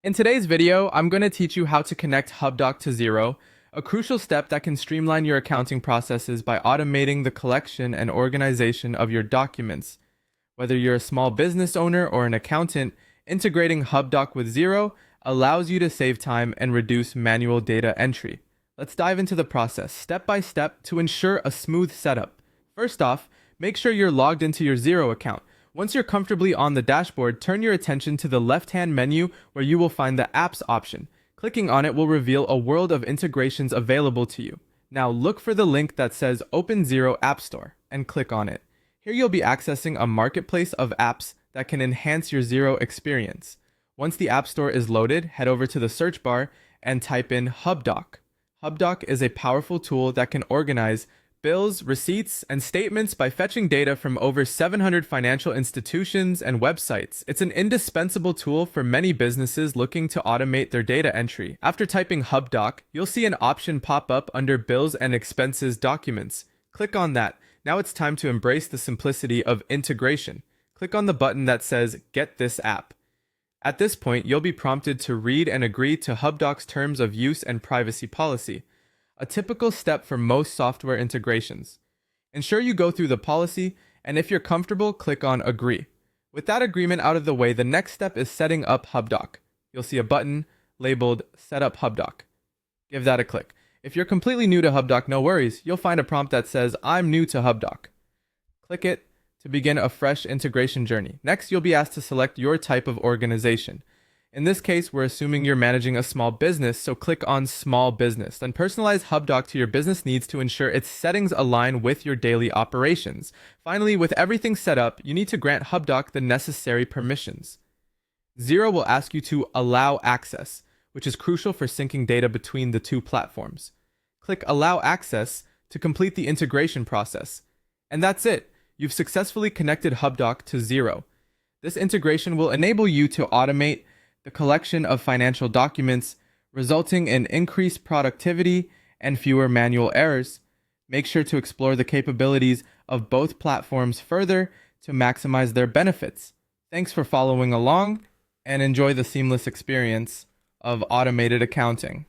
In today's video, I'm going to teach you how to connect Hubdoc to Xero, a crucial step that can streamline your accounting processes by automating the collection and organization of your documents. Whether you're a small business owner or an accountant, integrating Hubdoc with Xero allows you to save time and reduce manual data entry. Let's dive into the process step by step to ensure a smooth setup. First off, make sure you're logged into your Xero account. Once you're comfortably on the dashboard, turn your attention to the left-hand menu where you will find the Apps option. Clicking on it will reveal a world of integrations available to you. Now look for the link that says Open Xero App Store and click on it. Here you'll be accessing a marketplace of apps that can enhance your Xero experience. Once the App Store is loaded, head over to the search bar and type in Hubdoc. Hubdoc is a powerful tool that can organize bills, receipts, and statements by fetching data from over 700 financial institutions and websites. It's an indispensable tool for many businesses looking to automate their data entry. After typing Hubdoc, you'll see an option pop up under Bills and Expenses Documents. Click on that. Now it's time to embrace the simplicity of integration. Click on the button that says Get this app. At this point, you'll be prompted to read and agree to Hubdoc's terms of use and privacy policy, a typical step for most software integrations. Ensure you go through the policy, and if you're comfortable, click on Agree. With that agreement out of the way, the next step is setting up Hubdoc. You'll see a button labeled Set up Hubdoc. Give that a click. If you're completely new to Hubdoc, no worries. You'll find a prompt that says, I'm new to Hubdoc. Click it to begin a fresh integration journey. Next, you'll be asked to select your type of organization. In this case, we're assuming you're managing a small business, so click on Small Business. Then personalize Hubdoc to your business needs to ensure its settings align with your daily operations. Finally, with everything set up, you need to grant Hubdoc the necessary permissions. Xero will ask you to allow access, which is crucial for syncing data between the two platforms. Click Allow Access to complete the integration process. And that's it. You've successfully connected Hubdoc to Xero. This integration will enable you to automate the collection of financial documents, resulting in increased productivity and fewer manual errors. Make sure to explore the capabilities of both platforms further to maximize their benefits. Thanks for following along, and enjoy the seamless experience of automated accounting.